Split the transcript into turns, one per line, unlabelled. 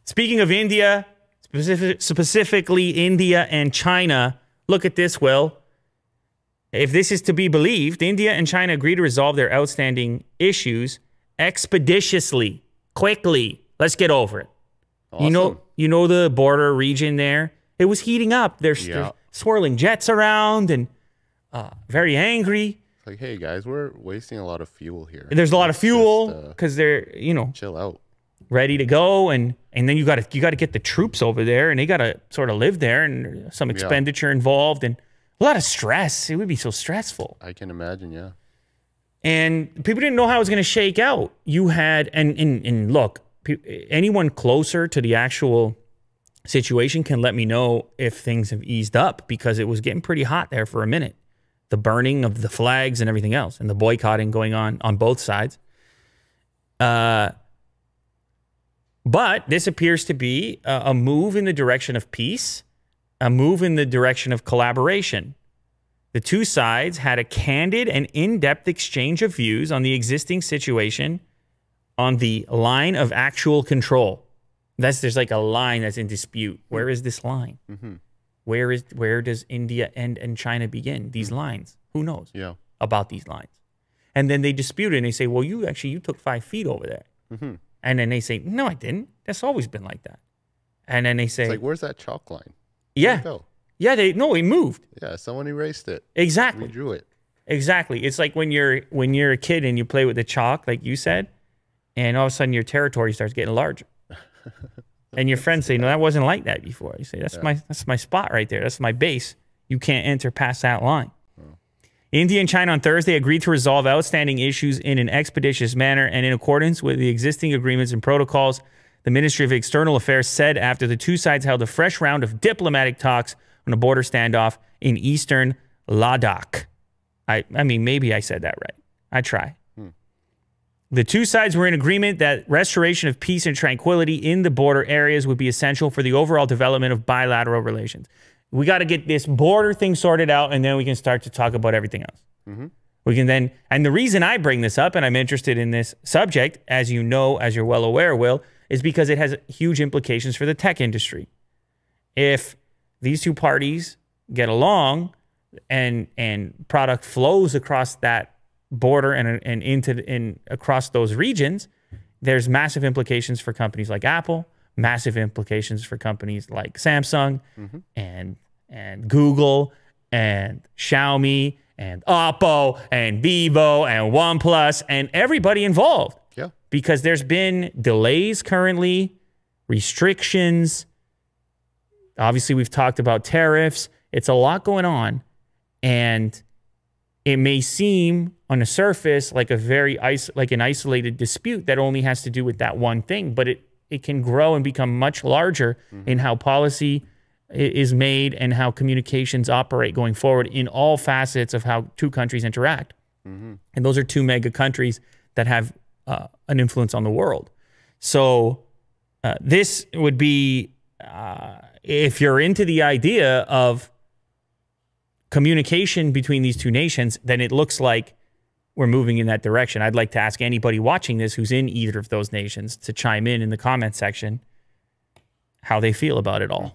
Speaking of India, specifically India and China, look at this, Will. If this is to be believed, India and China agree to resolve their outstanding issues expeditiously, quickly. Let's get over it.
Awesome.
You know the border region there? It was heating up. There's swirling jets around and very angry.
It's like, hey guys, we're wasting a lot of fuel here.
There's a lot of fuel because they're,
chill out,
ready to go, and then you got to get the troops over there, and they got to sort of live there, and some expenditure involved, and a lot of stress. It would be so stressful.
I can imagine, yeah.
And people didn't know how it was going to shake out. You had, and look, anyone closer to the actual situation can let me know if things have eased up, because it was getting pretty hot there for a minute. The burning of the flags and everything else, and the boycotting going on both sides. But this appears to be a move in the direction of peace, a move in the direction of collaboration. The two sides had a candid and in-depth exchange of views on the existing situation on the line of actual control. There's like a line that's in dispute. Where is this line?
Mm-hmm.
Where does India end and China begin? These lines. Who knows about these lines? And then they dispute it and they say, well, you took 5 feet over there.
Mm-hmm.
And then they say, no, I didn't. That's always been like that. And then they say,
it's like, where's that chalk line?
Yeah.
Go?
Yeah, it moved.
Yeah, someone erased it.
Exactly.
We drew it.
Exactly. It's like when you're a kid and you play with the chalk, like you said, and all of a sudden your territory starts getting larger. And your friends say, no, that wasn't like that before. You say, that's my spot right there. That's my base. You can't enter past that line. India and China on Thursday agreed to resolve outstanding issues in an expeditious manner and in accordance with the existing agreements and protocols. The Ministry of External Affairs said after the two sides held a fresh round of diplomatic talks on a border standoff in eastern Ladakh. I mean, maybe I said that right. I try. The two sides were in agreement that restoration of peace and tranquility in the border areas would be essential for the overall development of bilateral relations. We got to get this border thing sorted out, and then we can start to talk about everything else.
Mm-hmm.
We can then, and the reason I bring this up, and I'm interested in this subject, as you know, as you're well aware, Will, is because it has huge implications for the tech industry. If these two parties get along and product flows across that border and across those regions, there's massive implications for companies like Apple, massive implications for companies like Samsung and Google and Xiaomi and Oppo and Vivo and OnePlus and everybody involved.
Yeah.
Because there's been delays currently, restrictions. Obviously, we've talked about tariffs. It's a lot going on. And it may seem on the surface like an isolated dispute that only has to do with that one thing, but it can grow and become much larger in how policy is made and how communications operate going forward in all facets of how two countries interact. And those are two mega countries that have an influence on the world. So this would be, if you're into the idea of communication between these two nations, then it looks like we're moving in that direction. I'd like to ask anybody watching this who's in either of those nations to chime in the comment section how they feel about it all.